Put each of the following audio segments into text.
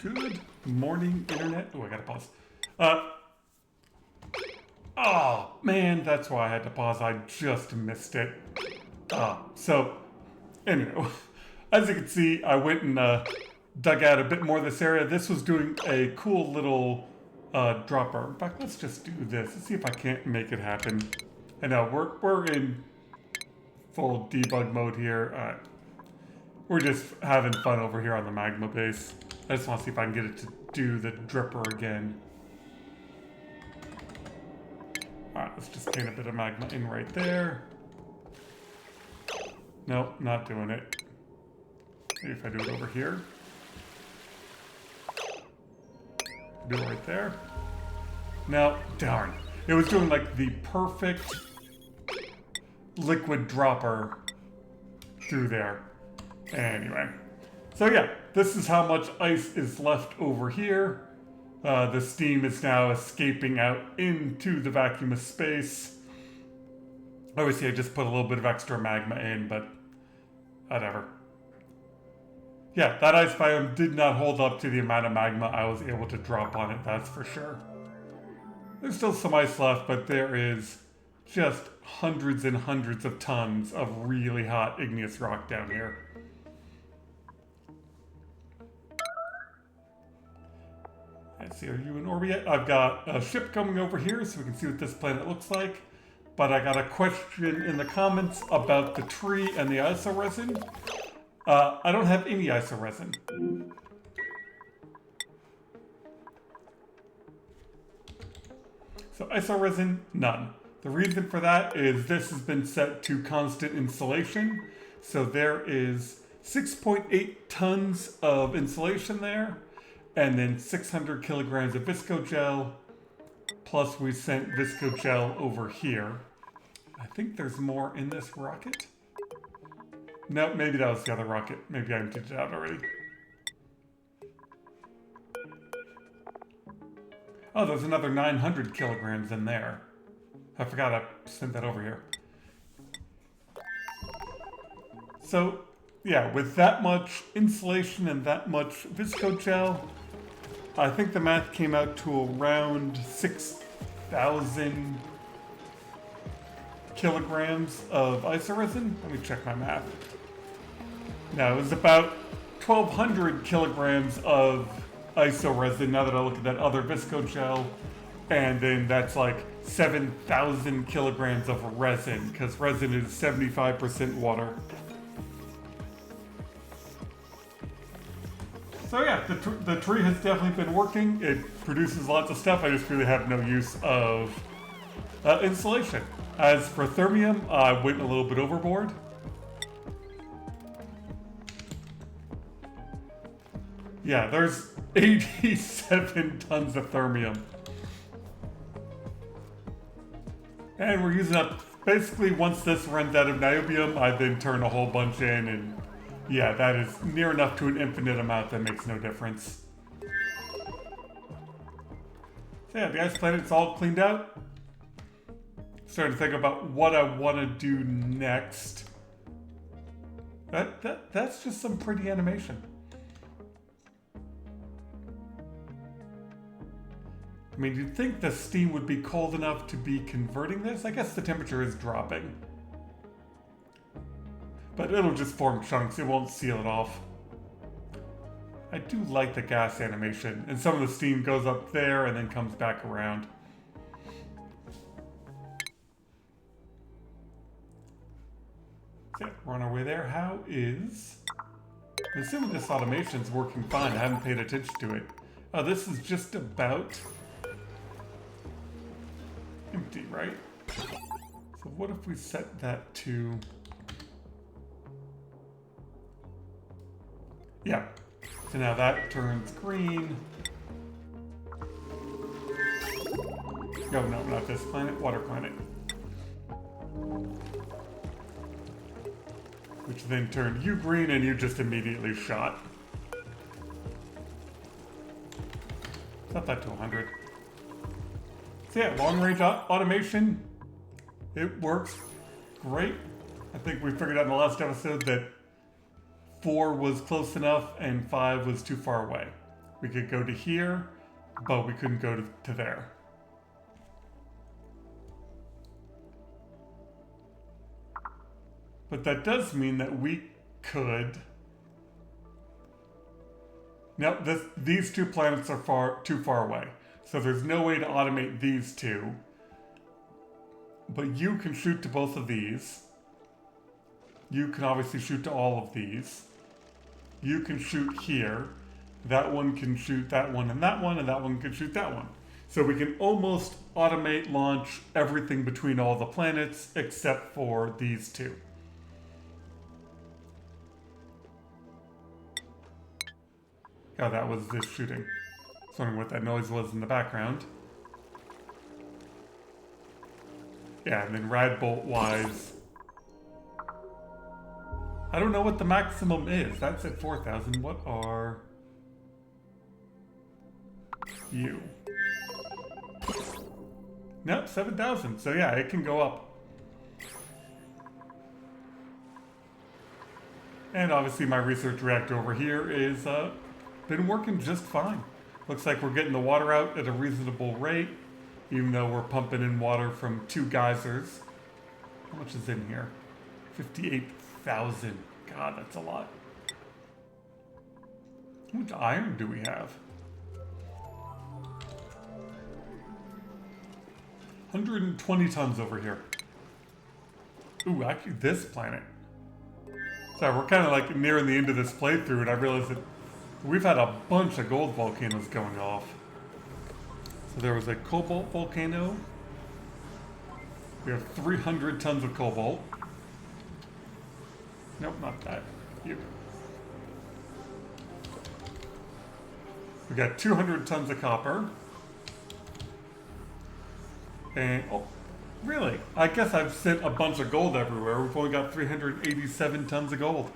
Good morning, internet. Oh, I gotta pause. Oh, man, that's why I had to pause. I just missed it. So, anyway, as you can see, I went and dug out a bit more of this area. This was doing a cool little dropper. In fact, let's just do this. Let's see if I can't make it happen. I know, we're in full debug mode here. We're just having fun over here on the Magma base. I just want to see if I can get it to do the dripper again. Alright, let's just paint a bit of magma in right there. Nope, not doing it. Maybe if I do it over here. Do it right there. No, darn. It was doing like the perfect liquid dropper through there. Anyway. So yeah, this is how much ice is left over here. The steam is now escaping out into the vacuumous space. Obviously, I just put a little bit of extra magma in, but whatever. Yeah, that ice biome did not hold up to the amount of magma I was able to drop on it, that's for sure. There's still some ice left, but there is just hundreds and hundreds of tons of really hot igneous rock down here. Let's see, are you in orbit yet? I've got a ship coming over here so we can see what this planet looks like. But I got a question in the comments about the tree and the isoresin. I don't have any isoresin. So isoresin, none. The reason for that is this has been set to constant insulation. So there is 6.8 tons of insulation there. And then 600 kilograms of viscogel, plus we sent viscogel over here. I think there's more in this rocket. No, maybe that was the other rocket. Maybe I emptied it out already. Oh, there's another 900 kilograms in there. I forgot I sent that over here. So, yeah, with that much insulation and that much viscogel, I think the math came out to around 6,000 kilograms of isoresin. Let me check my math. No, it was about 1,200 kilograms of isoresin, now that I look at that other viscogel. And then that's like 7,000 kilograms of resin, because resin is 75% water. So yeah, the tree has definitely been working. It produces lots of stuff. I just really have no use of insulation. As for thermium, I went a little bit overboard. Yeah, there's 87 tons of thermium. And we're using up, basically once this runs out of niobium, I then turn a whole bunch in, and yeah, that is near enough to an infinite amount that makes no difference. So yeah, the ice planet's all cleaned out. Starting to think about what I want to do next. That's just some pretty animation. I mean, you'd think the steam would be cold enough to be converting this. I guess the temperature is dropping. But it'll just form chunks, it won't seal it off. I do like the gas animation, and some of the steam goes up there and then comes back around. So yeah, we're on our way there. How is... I'm assuming this automation's working fine, I haven't paid attention to it. Oh, this is just about... empty, right? So what if we set that to... Yeah, so now that turns green. No, not this planet, water planet. Which then turned you green and you just immediately shot. Set that to 100. So yeah, long range automation, it works great. I think we figured out in the last episode that 4 was close enough and 5 was too far away. We could go to here, but we couldn't go to there. But that does mean that we could... Now, these two planets are too far away. So there's no way to automate these two. But you can shoot to both of these. You can obviously shoot to all of these. You can shoot here. That one can shoot that one, and that one can shoot that one. So we can almost automate launch everything between all the planets except for these two. Oh, that was this shooting. I was wondering what that noise was in the background. Yeah, and then rad bolt wise, I don't know what the maximum is. That's at 4,000. What are you? Nope, 7,000. So yeah, it can go up. And obviously my research reactor over here is been working just fine. Looks like we're getting the water out at a reasonable rate, even though we're pumping in water from 2 geysers. How much is in here? 58,000. God, that's a lot. How much iron do we have? 120 tons over here. Ooh, actually this planet. Sorry, we're kind of like nearing the end of this playthrough, and I realized that we've had a bunch of gold volcanoes going off. So there was a cobalt volcano. We have 300 tons of cobalt. Nope, not that. You. We got 200 tons of copper. And, oh, really? I guess I've sent a bunch of gold everywhere. We've only got 387 tons of gold.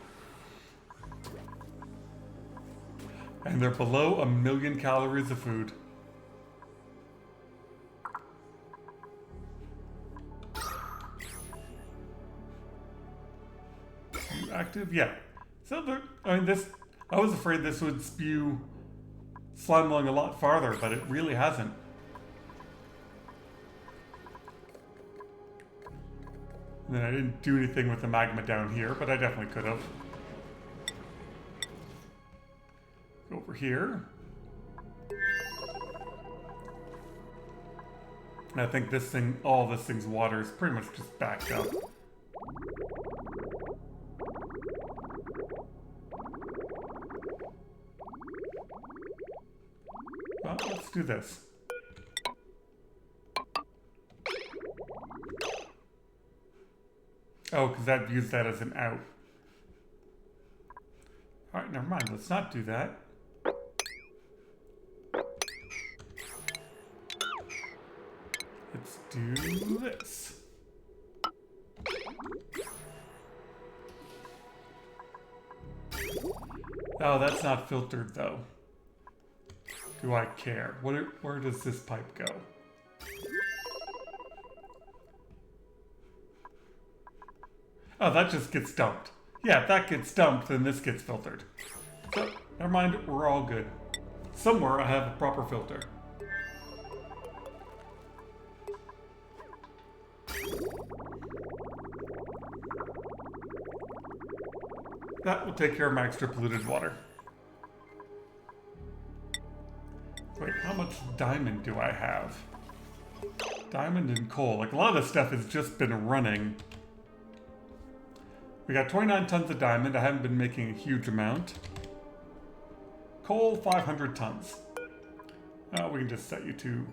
And they're below 1,000,000 calories of food. Active? Yeah. So, I mean, I was afraid this would spew slime lung a lot farther, but it really hasn't. And then I didn't do anything with the magma down here, but I definitely could have. Over here. And I think this thing, all this thing's water is pretty much just backed up. Well, let's do this. Oh, because that views that as an out. Alright, never mind. Let's not do that. Let's do this. Oh, that's not filtered, though. Do I care? Where does this pipe go? Oh, that just gets dumped. Yeah, if that gets dumped, then this gets filtered. So, never mind, we're all good. Somewhere I have a proper filter. That will take care of my extra polluted water. Wait, how much diamond do I have? Diamond and coal. Like, a lot of this stuff has just been running. We got 29 tons of diamond. I haven't been making a huge amount. Coal, 500 tons. We can just set you to...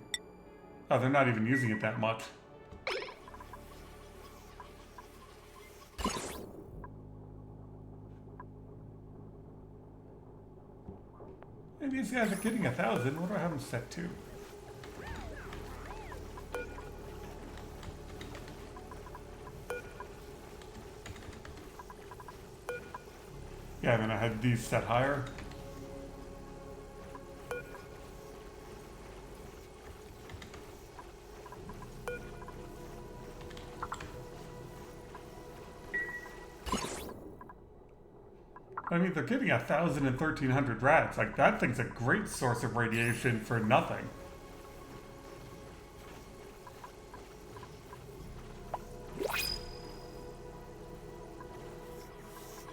Oh, they're not even using it that much. And these guys are getting 1,000. What do I have them set to? Yeah, and then I had these set higher. I mean, they're getting 1,000 and 1,300 rads. Like, that thing's a great source of radiation for nothing.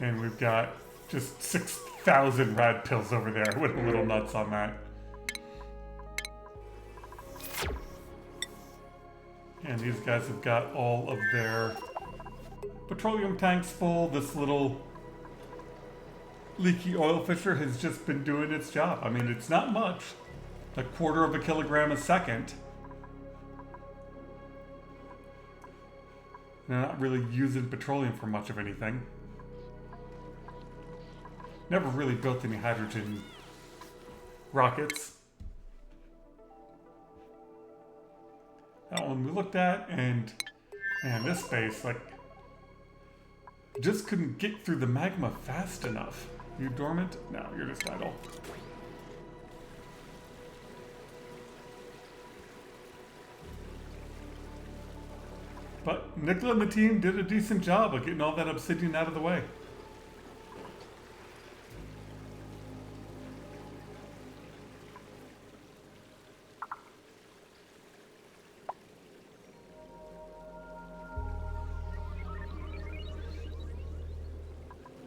And we've got just 6,000 rad pills over there. Went a little nuts on that. And these guys have got all of their petroleum tanks full. This little leaky oil fisher has just been doing its job. I mean, it's not much. 1/4 of a kilogram a second. They're not really using petroleum for much of anything. Never really built any hydrogen rockets. That one we looked at, and man, this space, like, just couldn't get through the magma fast enough. You dormant? No, you're just idle. But Nicola and the team did a decent job of getting all that obsidian out of the way.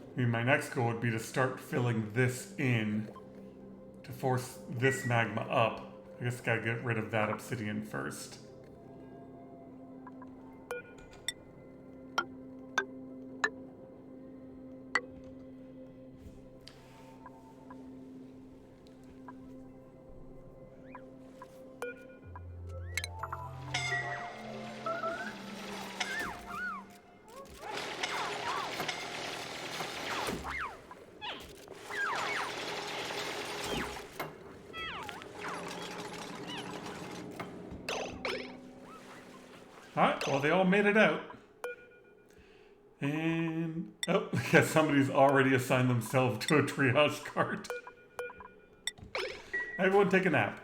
I mean, my next goal would be to start filling this in to force this magma up. I guess I gotta get rid of that obsidian first. Alright, well, they all made it out. And, oh, yeah, somebody's already assigned themselves to a triage cart. Everyone take a nap.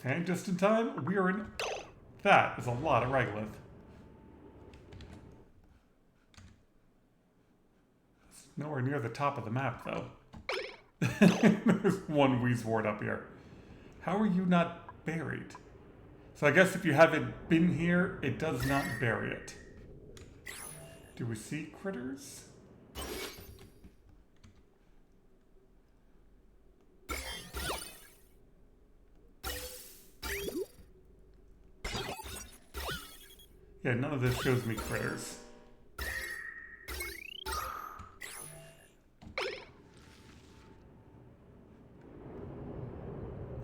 And just in time, we are in... That is a lot of regolith. It's nowhere near the top of the map, though. There's one Wheezewort up here. How are you not buried? So I guess if you haven't been here, it does not bury it. Do we see critters? Yeah, none of this shows me critters.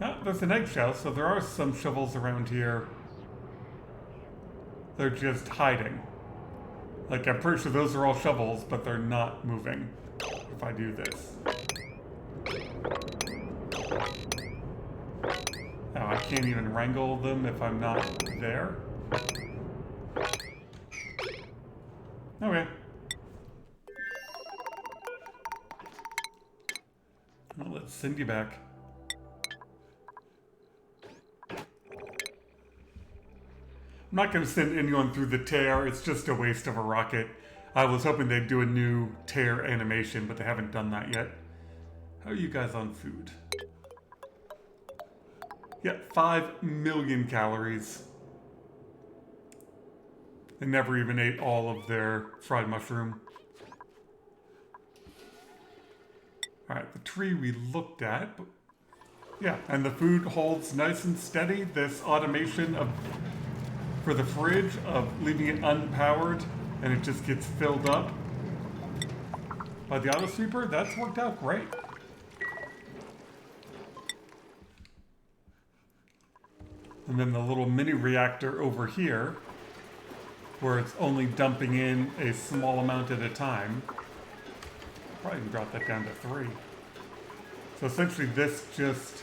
Oh, there's an eggshell, so there are some shovels around here. They're just hiding. Like, I'm pretty sure those are all shovels, but they're not moving. If I do this. Oh, I can't even wrangle them if I'm not there. Okay. Well, let's send you back. I'm not going to send anyone through the tear. It's just a waste of a rocket. I was hoping they'd do a new tear animation, but they haven't done that yet. How are you guys on food? Yeah, 5 million calories. They never even ate all of their fried mushroom. Alright, the tree we looked at. But yeah, and the food holds nice and steady. This automation of... for the fridge of leaving it unpowered and it just gets filled up by the auto sweeper, that's worked out great. And then the little mini reactor over here, where it's only dumping in a small amount at a time. Probably can drop that down to 3. So essentially this just...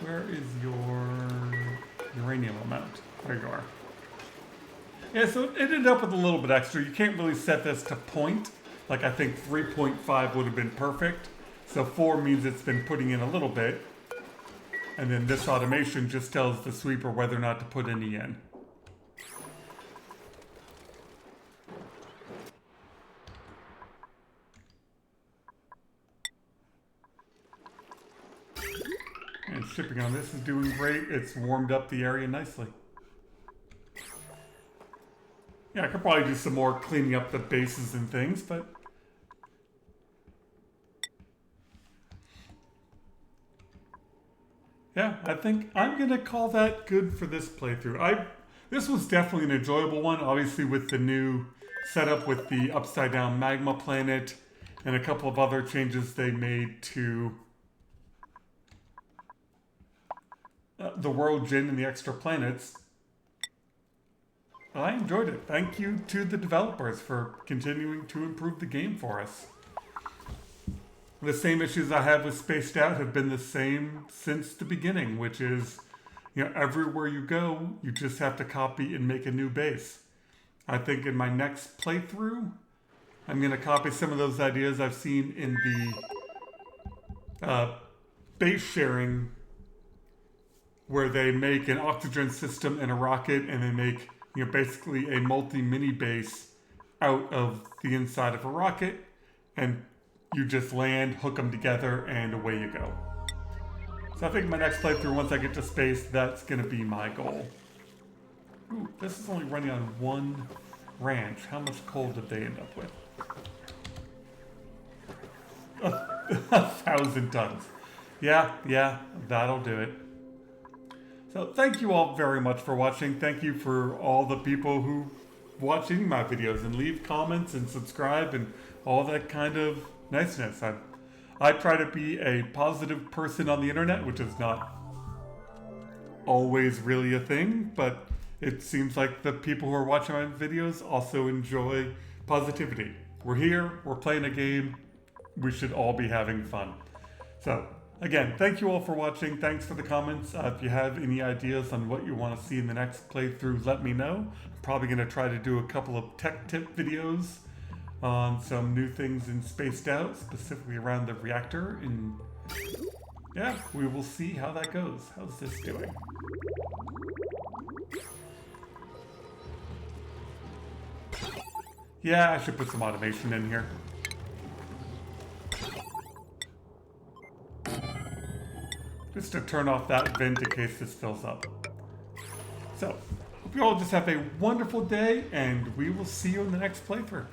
Where is your uranium amount? There you are. Yeah, so it ended up with a little bit extra. You can't really set this to point. Like, I think 3.5 would have been perfect. So 4 means it's been putting in a little bit. And then this automation just tells the sweeper whether or not to put any in. And shipping on this is doing great. It's warmed up the area nicely. Yeah, I could probably do some more cleaning up the bases and things, but... yeah, I think I'm going to call that good for this playthrough. This was definitely an enjoyable one, obviously with the new setup with the upside down magma planet and a couple of other changes they made to the world gin and the extra planets. I enjoyed it. Thank you to the developers for continuing to improve the game for us. The same issues I had with Spaced Out have been the same since the beginning, which is, everywhere you go, you just have to copy and make a new base. I think in my next playthrough, I'm going to copy some of those ideas I've seen in the base sharing, where they make an oxygen system and a rocket, and they make basically a multi-mini base out of the inside of a rocket, and you just land, hook them together, and away you go. So I think my next playthrough, once I get to space, that's going to be my goal. Ooh, this is only running on one ranch. How much coal did they end up with? 1,000 tons. Yeah, that'll do it. So thank you all very much for watching. Thank you for all the people who watch any of my videos and leave comments and subscribe and all that kind of niceness. I try to be a positive person on the internet, which is not always really a thing, but it seems like the people who are watching my videos also enjoy positivity. We're here, we're playing a game, we should all be having fun. So, again, thank you all for watching. Thanks for the comments. If you have any ideas on what you want to see in the next playthrough, let me know. I'm probably going to try to do a couple of tech tip videos on some new things in Spaced Out, specifically around the reactor. And yeah, we will see how that goes. How's this doing? Yeah, I should put some automation in here. Just to turn off that vent in case this fills up. So, hope you all just have a wonderful day, and we will see you in the next playthrough.